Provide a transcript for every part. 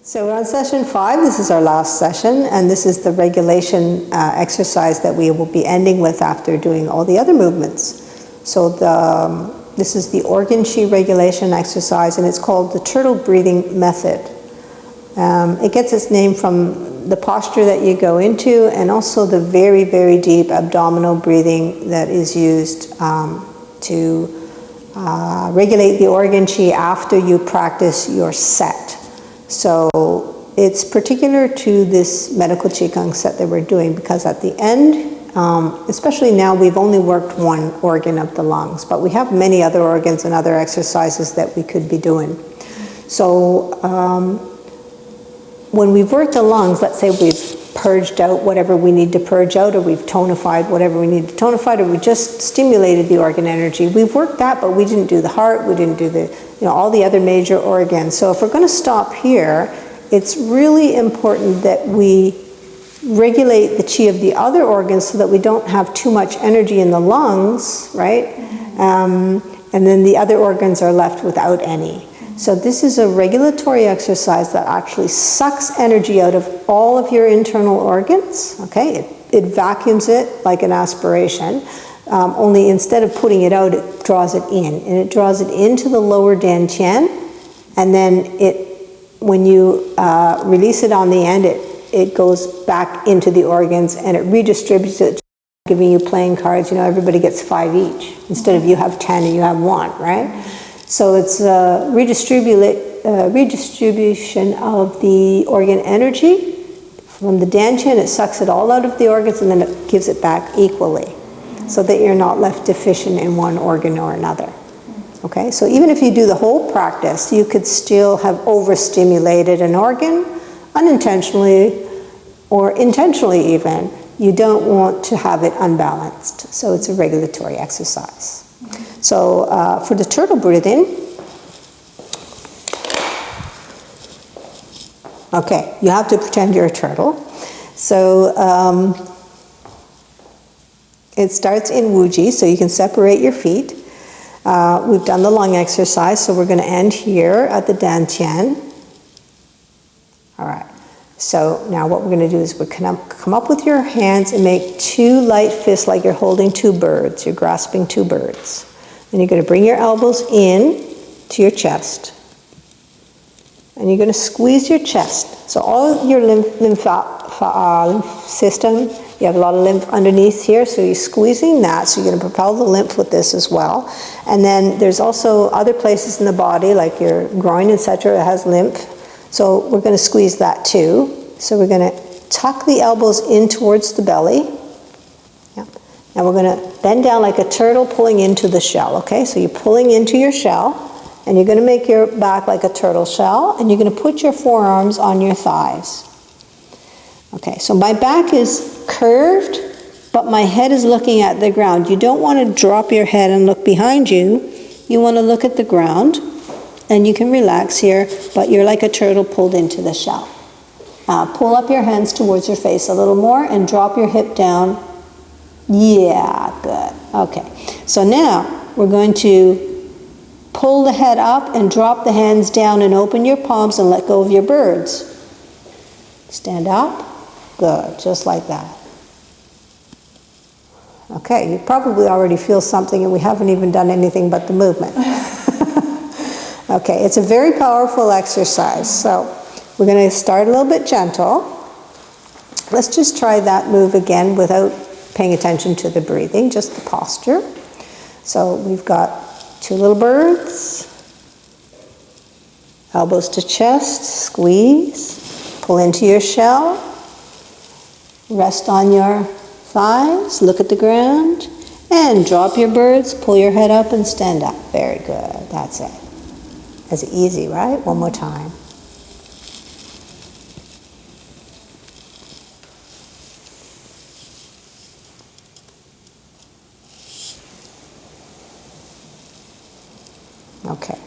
So we're on session 5. This is our last session, and this is the regulation exercise that we will be ending with after doing all the other movements. So this is the organ chi regulation exercise, and it's called the turtle breathing method. It gets its name from the posture that you go into, and also the very, very deep abdominal breathing that is used to regulate the organ chi after you practice your set. So it's particular to this medical Qigong set that we're doing, because at the end, especially now, we've only worked one organ of the lungs, but we have many other organs and other exercises that we could be doing. So when we've worked the lungs, let's say we've purged out whatever we need to purge out, or we've tonified whatever we need to tonify, or we just stimulated the organ energy. We've worked that, but we didn't do the heart, we didn't do the, all the other major organs. So if we're going to stop here, it's really important that we regulate the chi of the other organs so that we don't have too much energy in the lungs, right? And then the other organs are left without any. So this is a regulatory exercise that actually sucks energy out of all of your internal organs, okay? It vacuums it like an aspiration, only instead of putting it out, it draws it in. And it draws it into the lower dantian, and then when you release it on the end, it goes back into the organs, and it redistributes it, giving you playing cards. Everybody gets 5 each, instead of you have 10 and you have 1, right? So it's redistribution of the organ energy from the dantian. It sucks it all out of the organs, and then it gives it back equally, so that you're not left deficient in one organ or another. Okay, so even if you do the whole practice, you could still have overstimulated an organ unintentionally or intentionally even. You don't want to have it unbalanced. So it's a regulatory exercise. So for the turtle breathing, okay, you have to pretend you're a turtle. So it starts in Wuji, so you can separate your feet. We've done the lung exercise, so we're going to end here at the dantian. All right. So now what we're going to do is we're going to come up with your hands and make 2 light fists like you're holding 2 birds. You're grasping 2 birds. Then you're going to bring your elbows in to your chest. And you're going to squeeze your chest. So all your lymph system, you have a lot of lymph underneath here, so you're squeezing that, so you're going to propel the lymph with this as well. And then there's also other places in the body, like your groin, etc., that has lymph. So we're going to squeeze that too. So we're going to tuck the elbows in towards the belly. Yeah. Now we're going to bend down like a turtle pulling into the shell, okay? So you're pulling into your shell, and you're going to make your back like a turtle shell, and you're going to put your forearms on your thighs. Okay, so my back is curved, but my head is looking at the ground. You don't want to drop your head and look behind you. You want to look at the ground, and you can relax here, but you're like a turtle pulled into the shell. Pull up your hands towards your face a little more and drop your hip down. Yeah, good. Okay, so now we're going to pull the head up and drop the hands down and open your palms and let go of your birds. Stand up. Good, just like that. Okay, you probably already feel something, and we haven't even done anything but the movement. Okay, it's a very powerful exercise. So we're going to start a little bit gentle. Let's just try that move again without paying attention to the breathing, just the posture. So we've got 2 little birds, elbows to chest, squeeze, pull into your shell, rest on your thighs, look at the ground, and drop your birds, pull your head up and stand up. Very good, that's it. That's easy, right? One more time. Okay.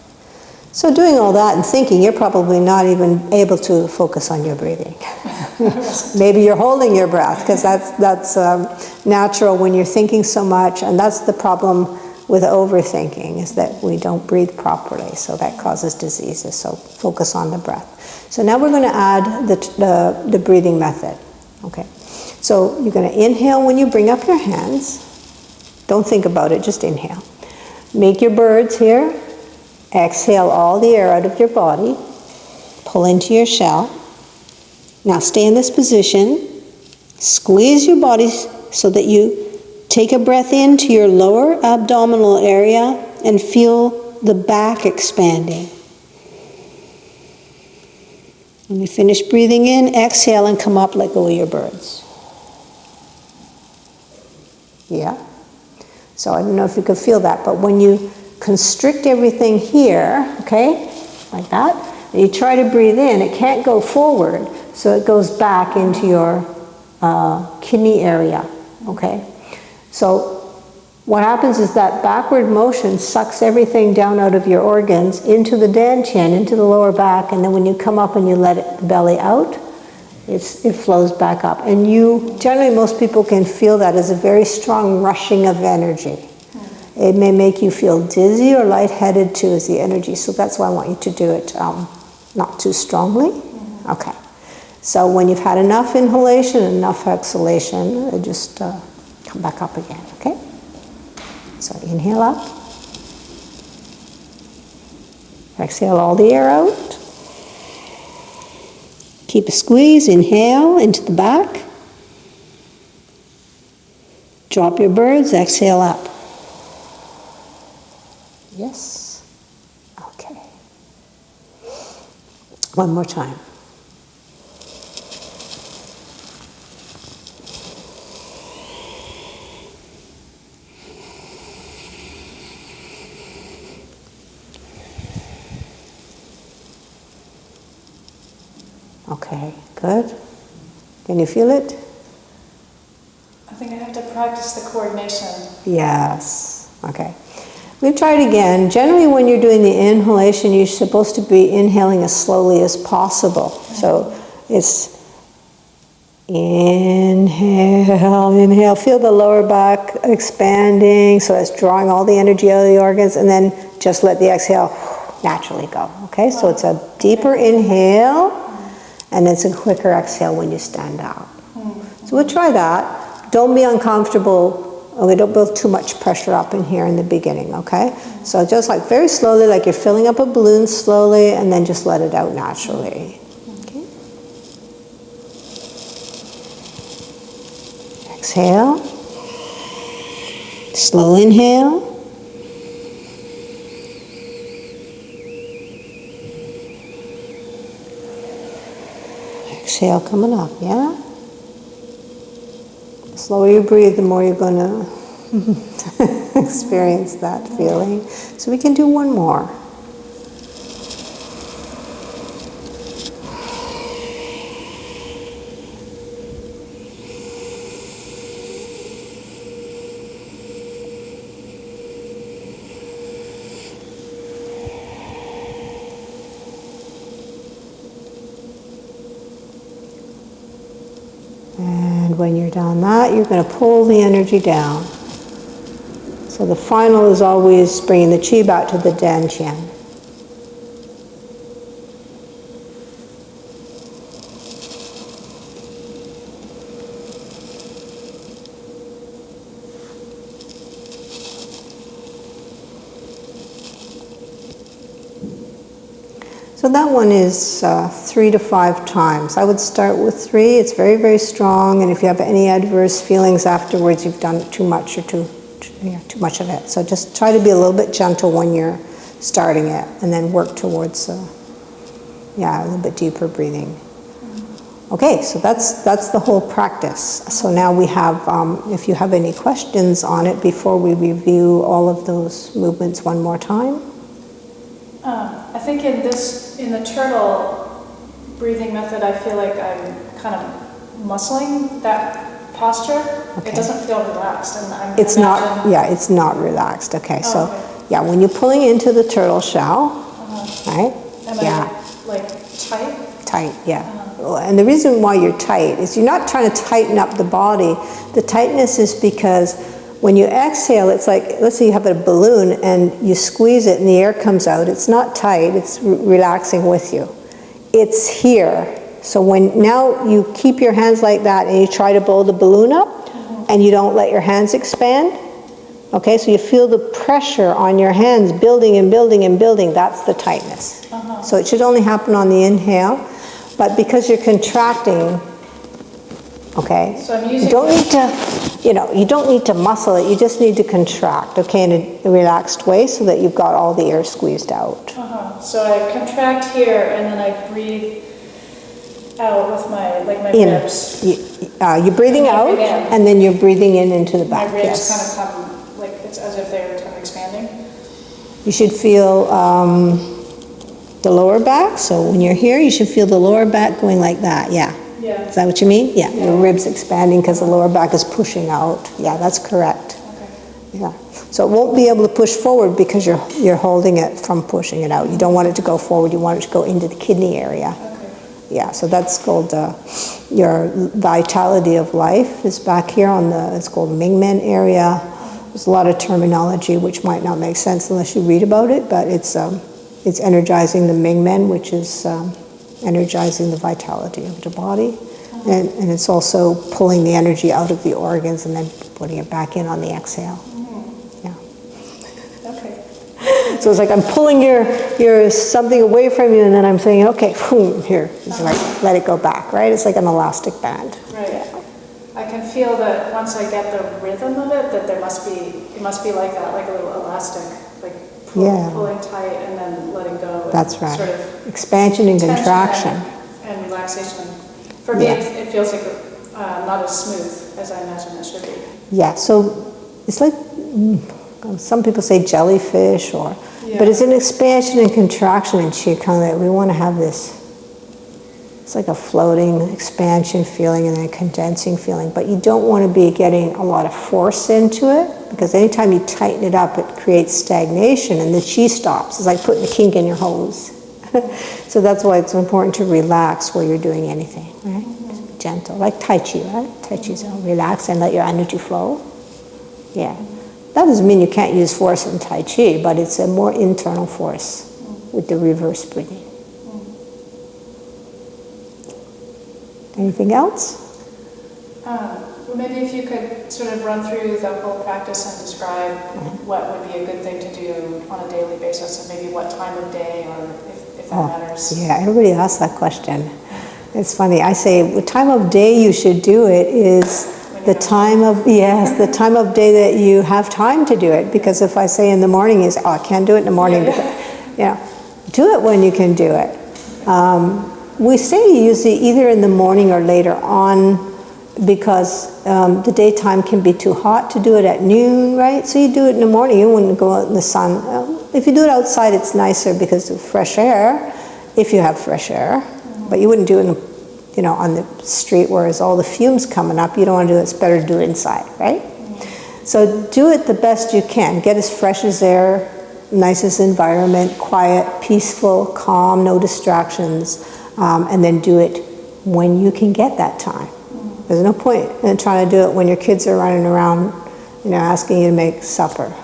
So doing all that and thinking, you're probably not even able to focus on your breathing. Maybe you're holding your breath, because that's natural when you're thinking so much, and that's the problem with overthinking, is that we don't breathe properly, so that causes diseases. So focus on the breath. So now we're going to add the breathing method. Okay. So you're going to inhale when you bring up your hands. Don't think about it, just inhale. Make your birds here. Exhale all the air out of your body. Pull into your shell. Now stay in this position. Squeeze your body so that you take a breath into your lower abdominal area and feel the back expanding. When you finish breathing in, exhale and come up, let go of your birds. Yeah? So I don't know if you can feel that, but when you constrict everything here, okay, like that, and you try to breathe in, it can't go forward, so it goes back into your kidney area, okay? So what happens is that backward motion sucks everything down out of your organs into the dantian, into the lower back, and then when you come up and you let the belly out, it flows back up. And generally most people can feel that as a very strong rushing of energy. It may make you feel dizzy or lightheaded too as the energy, so that's why I want you to do it not too strongly. Okay. So when you've had enough inhalation, enough exhalation, just come back up again, okay? So inhale up. Exhale all the air out. Keep a squeeze, inhale into the back. Drop your birds, exhale up. Yes? Okay. One more time. Okay, good. Can you feel it? I think I have to practice the coordination. Yes. Okay. We'll try it again. Generally, when you're doing the inhalation, you're supposed to be inhaling as slowly as possible. So it's inhale, inhale. Feel the lower back expanding, so it's drawing all the energy out of the organs, and then just let the exhale naturally go. Okay, so it's a deeper inhale, and it's a quicker exhale when you stand out. So we'll try that. Don't be uncomfortable. Okay, don't build too much pressure up in here in the beginning, okay? So just like very slowly, like you're filling up a balloon slowly, and then just let it out naturally. Okay. Exhale. Slow inhale. Exhale coming up, yeah? The slower you breathe, the more you're going to experience that feeling. So we can do one more. And when you're done that, you're going to pull the energy down. So the final is always bringing the chi back to the dantian. So that one is 3 to 5 times. I would start with 3. It's very, very strong. And if you have any adverse feelings afterwards, you've done too much or too much of it. So just try to be a little bit gentle when you're starting it, and then work towards a little bit deeper breathing. Okay, so that's the whole practice. So now we have, if you have any questions on it before we review all of those movements one more time. I think in the turtle breathing method, I feel like I'm kind of muscling that posture. Okay. It doesn't feel relaxed, and it's not relaxed. Okay, so when you're pulling into the turtle shell, right? Am I like tight? Tight, yeah. And the reason why you're tight is you're not trying to tighten up the body. The tightness is because When you exhale, it's like, let's say you have a balloon and you squeeze it and the air comes out. It's not tight, it's relaxing with you. It's here. So when now you keep your hands like that and you try to blow the balloon up and you don't let your hands expand, okay, so you feel the pressure on your hands building and building and building, that's the tightness. So it should only happen on the inhale, but because you're contracting, okay, So I'm using you don't need to, you don't need to muscle it, you just need to contract, okay, in a relaxed way so that you've got all the air squeezed out. So I contract here and then I breathe out with my ribs. You're breathing out and then you're breathing in into the back. My ribs Yes. kind of come, like it's as if they're kind of expanding. You should feel the lower back, so when you're here, you should feel the lower back going like that, yeah. Yeah. Is that what you mean? Yeah, your ribs expanding because the lower back is pushing out. Yeah, that's correct. Okay. Yeah. So it won't be able to push forward because you're holding it from pushing it out. You don't want it to go forward, you want it to go into the kidney area. Okay. Yeah, so that's called your vitality of life is back here on it's called Mingmen area. There's a lot of terminology which might not make sense unless you read about it, but it's energizing the Mingmen, which is energizing the vitality of the body. And it's also pulling the energy out of the organs and then putting it back in on the exhale. Yeah. Okay. So it's like I'm pulling your something away from you and then I'm saying, okay, boom, here. It's like, let it go back, right? It's like an elastic band. Right. I can feel that once I get the rhythm of it, that it must be like that, like a little elastic, like pulling tight and then letting go. That's right. Sort of expansion and contraction. And relaxation. For me, it feels like not as smooth as I imagine it should be. Yeah, so it's like, some people say jellyfish, but it's an expansion and contraction in Qigong that we want to have this. It's like a floating expansion feeling and then a condensing feeling, but you don't want to be getting a lot of force into it because anytime you tighten it up, it creates stagnation and the chi stops. It's like putting a kink in your hose. So that's why it's important to relax while you're doing anything, right? Just be gentle, like Tai Chi, right? Tai Chi is relax and let your energy flow. Yeah. That doesn't mean you can't use force in Tai Chi, but it's a more internal force with the reverse breathing. Anything else? Well, maybe if you could sort of run through the whole practice and describe what would be a good thing to do on a daily basis, and maybe what time of day, or if that matters. Yeah, everybody asks that question. It's funny. I say the time of day you should do it is the time of the time of day that you have time to do it. Because if I say in the morning, is I can't do it in the morning. Do it when you can do it. We say usually either in the morning or later on because the daytime can be too hot to do it at noon, right? So you do it in the morning, you wouldn't go out in the sun. If you do it outside, it's nicer because of fresh air, if you have fresh air. But you wouldn't do it on the street where there's all the fumes coming up. You don't want to do it, it's better to do it inside, right? So do it the best you can. Get as fresh as air, nicest environment, quiet, peaceful, calm, no distractions. And then do it when you can get that time. There's no point in trying to do it when your kids are running around, asking you to make supper.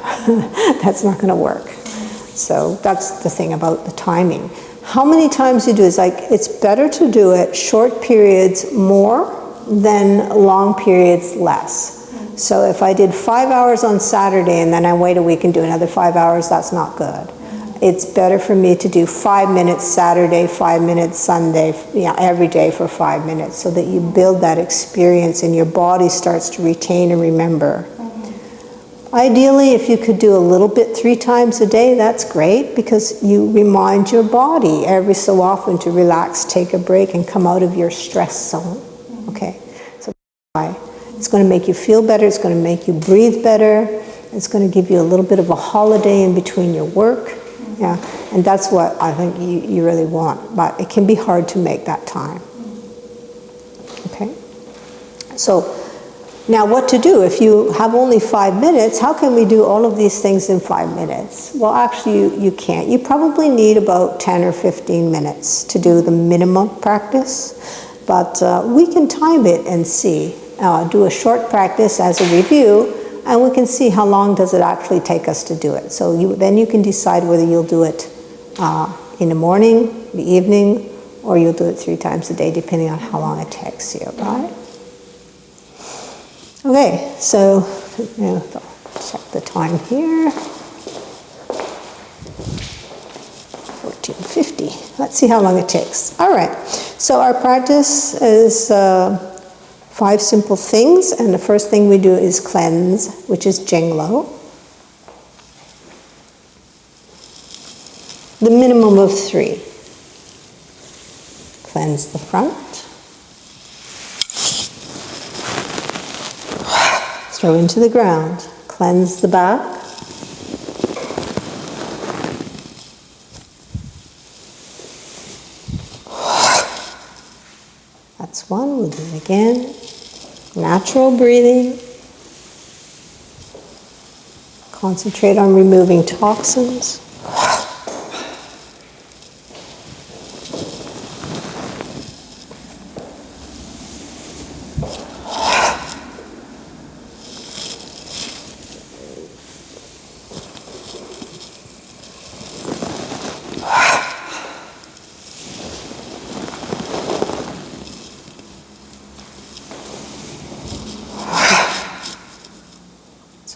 That's not going to work. So that's the thing about the timing. How many times you do is like, it's better to do it short periods more than long periods less. So if I did 5 hours on Saturday and then I wait a week and do another 5 hours, that's not good. It's better for me to do 5 minutes Saturday, 5 minutes Sunday, every day for 5 minutes so that you build that experience and your body starts to retain and remember. Ideally, if you could do a little bit 3 times a day, that's great because you remind your body every so often to relax, take a break, and come out of your stress zone. Okay, so it's going to make you feel better, it's going to make you breathe better, it's going to give you a little bit of a holiday in between your work. Yeah, and that's what I think you really want, but it can be hard to make that time. Okay? So, now what to do? If you have only 5 minutes, how can we do all of these things in 5 minutes? Well, actually, you can't. You probably need about 10 or 15 minutes to do the minimum practice, but we can time it and see. Do a short practice as a review, And we can see how long does it actually take us to do it. So then you can decide whether you'll do it in the morning, the evening, or you'll do it 3 times a day, depending on how long it takes you, right? Okay, so check the time here. 14:50. Let's see how long it takes. All right, so our practice is 5 simple things, and the first thing we do is cleanse, which is Jinglo. The minimum of 3. Cleanse the front. Throw into the ground. Cleanse the back. That's one. We'll do it again. Natural breathing. Concentrate on removing toxins.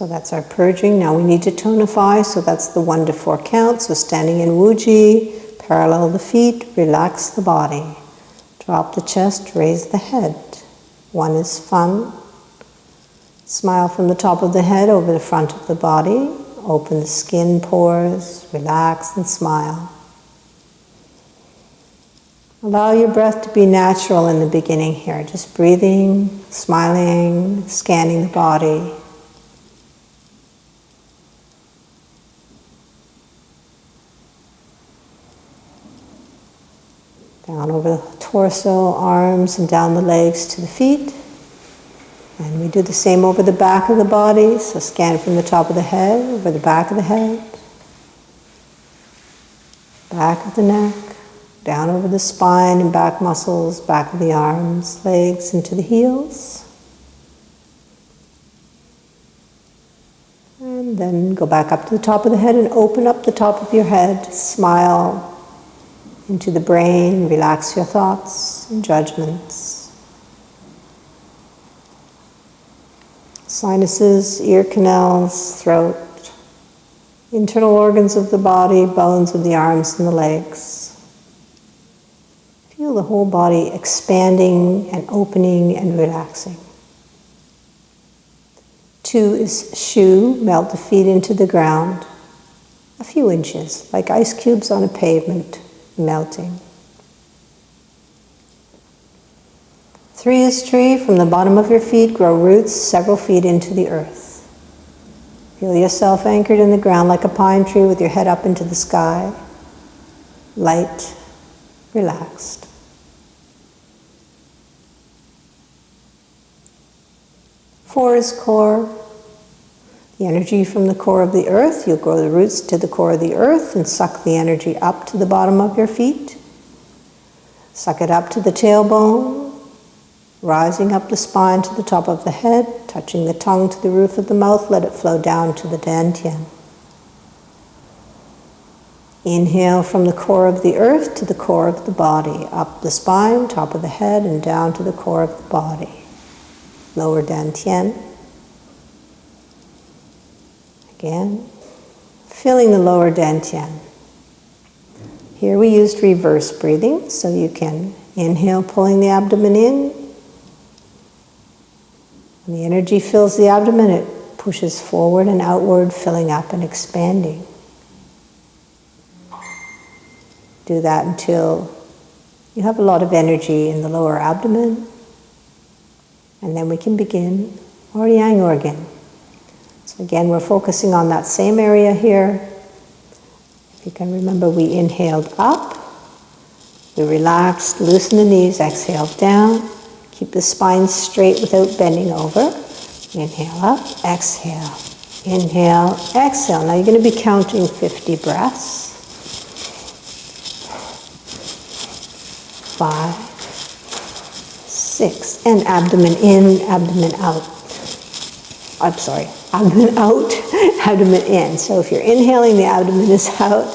So that's our purging. Now we need to tonify, so that's the 1 to 4 count. So standing in Wuji, parallel the feet, relax the body. Drop the chest, raise the head. 1 is fun. Smile from the top of the head over the front of the body. Open the skin pores, relax and smile. Allow your breath to be natural in the beginning here. Just breathing, smiling, scanning the body. Down over the torso, arms, and down the legs to the feet. And we do the same over the back of the body. So scan from the top of the head, over the back of the head, back of the neck, down over the spine and back muscles, back of the arms, legs, into the heels. And then go back up to the top of the head and open up the top of your head. Smile into the brain, relax your thoughts and judgments. Sinuses, ear canals, throat, internal organs of the body, bones of the arms and the legs. Feel the whole body expanding and opening and relaxing. 2 is shu, melt the feet into the ground, a few inches, like ice cubes on a pavement, melting. 3 is tree, from the bottom of your feet, grow roots several feet into the earth. Feel yourself anchored in the ground like a pine tree with your head up into the sky, light, relaxed. 4 is core. The energy from the core of the earth. You'll grow the roots to the core of the earth and suck the energy up to the bottom of your feet. Suck it up to the tailbone, rising up the spine to the top of the head, touching the tongue to the roof of the mouth. Let it flow down to the dantian. Inhale from the core of the earth to the core of the body, up the spine, top of the head, and down to the core of the body. Lower dantian. Again, filling the lower dantian. Here we used reverse breathing, so you can inhale, pulling the abdomen in. When the energy fills the abdomen, it pushes forward and outward, filling up and expanding. Do that until you have a lot of energy in the lower abdomen. And then we can begin our yang organ. So again, we're focusing on that same area here. If you can remember, we inhaled up, we relaxed, loosen the knees, exhaled down, keep the spine straight without bending over. Inhale up, exhale, inhale, exhale. Now you're going to be counting 50 breaths. 5, 6, and abdomen in, abdomen out. I'm sorry, abdomen out, abdomen in. So if you're inhaling, the abdomen is out,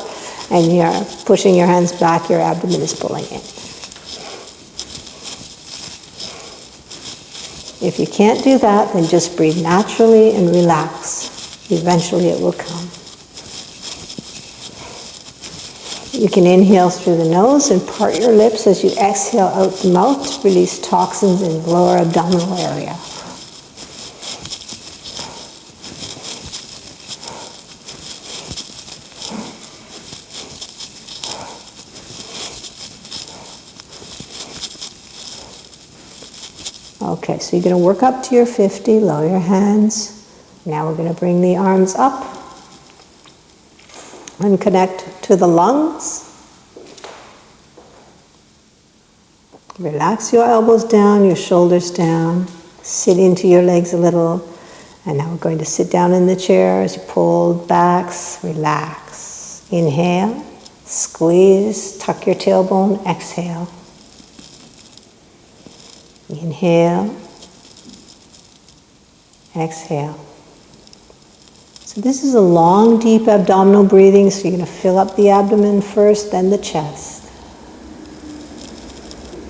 and you're pushing your hands back, your abdomen is pulling in. If you can't do that, then just breathe naturally and relax. Eventually it will come. You can inhale through the nose and part your lips as you exhale out the mouth to release toxins in the lower abdominal area. Okay, so you're going to work up to your 50, lower your hands. Now we're going to bring the arms up and connect to the lungs. Relax your elbows down, your shoulders down. Sit into your legs a little. And now we're going to sit down in the chair as you pull back, relax. Inhale, squeeze, tuck your tailbone, exhale. Inhale, exhale. So this is a long, deep abdominal breathing, so you're going to fill up the abdomen first, then the chest.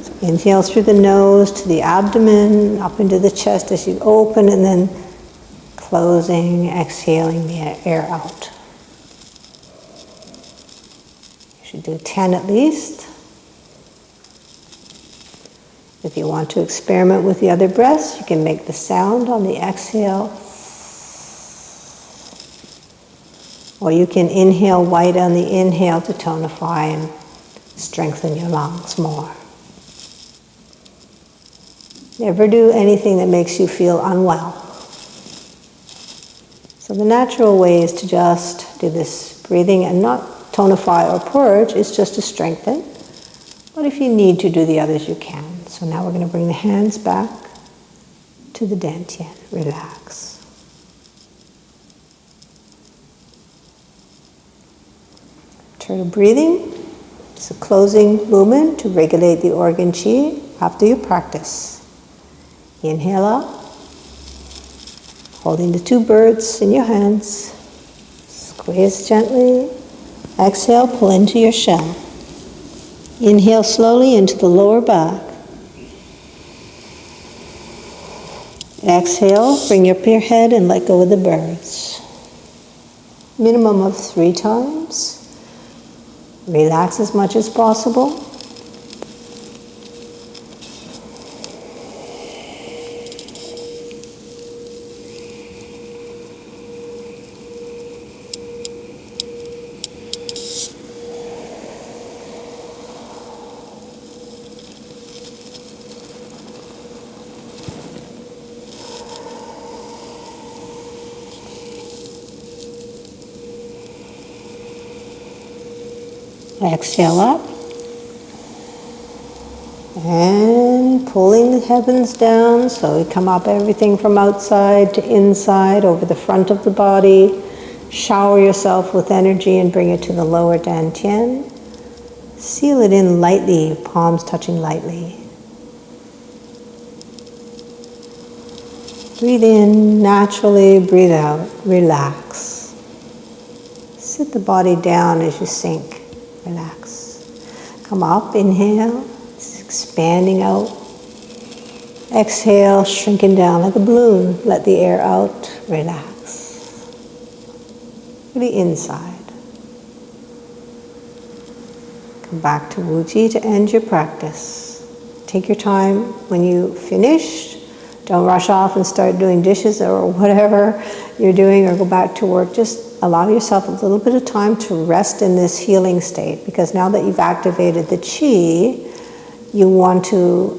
So inhale through the nose to the abdomen, up into the chest as you open, and then closing, exhaling the air out. You should do 10 at least. If you want to experiment with the other breaths, you can make the sound on the exhale. Or you can inhale wide on the inhale to tonify and strengthen your lungs more. Never do anything that makes you feel unwell. So the natural way is to just do this breathing and not tonify or purge, it's just to strengthen. But if you need to do the others, you can. So now we're going to bring the hands back to the dantian. Relax. Turtle breathing is a closing movement to regulate the organ chi after you practice. Inhale up, holding the two birds in your hands. Squeeze gently. Exhale, pull into your shell. Inhale slowly into the lower back. Exhale, bring up your head and let go of the birds. Minimum of 3 times. Relax as much as possible. Exhale up. And pulling the heavens down, so we come up everything from outside to inside, over the front of the body. Shower yourself with energy and bring it to the lower dantian. Seal it in lightly, palms touching lightly. Breathe in naturally, breathe out, relax. Sit the body down as you sink. Relax. Come up, inhale, expanding out. Exhale, shrinking down like a balloon. Let the air out, relax. Really inside. Come back to Wuji to end your practice. Take your time when you finish. Don't rush off and start doing dishes or whatever you're doing or go back to work. Just allow yourself a little bit of time to rest in this healing state, because now that you've activated the chi, you want to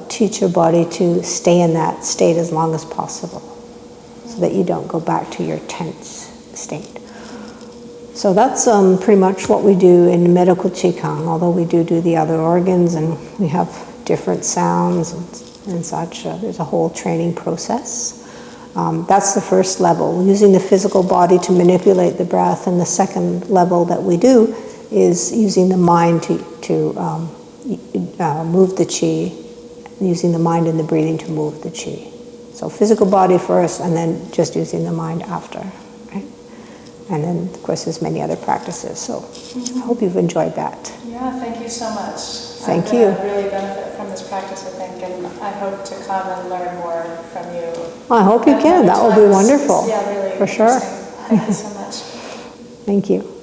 teach your body to stay in that state as long as possible so that you don't go back to your tense state. So that's pretty much what we do in medical Qigong, although we do the other organs and we have different sounds and such. There's a whole training process. That's the first level, using the physical body to manipulate the breath, and the second level that we do is using the mind to move the chi, using the mind and the breathing to move the chi. So physical body first, and then just using the mind after, right? And then, of course, there's many other practices. So I hope you've enjoyed that. Yeah, thank you so much. Thank you. I'm going to really benefit from this practice, I think, and I hope to come and learn more from you. Well, I hope you can. That will be wonderful. Yeah, really. For sure. Thank you so much. Thank you.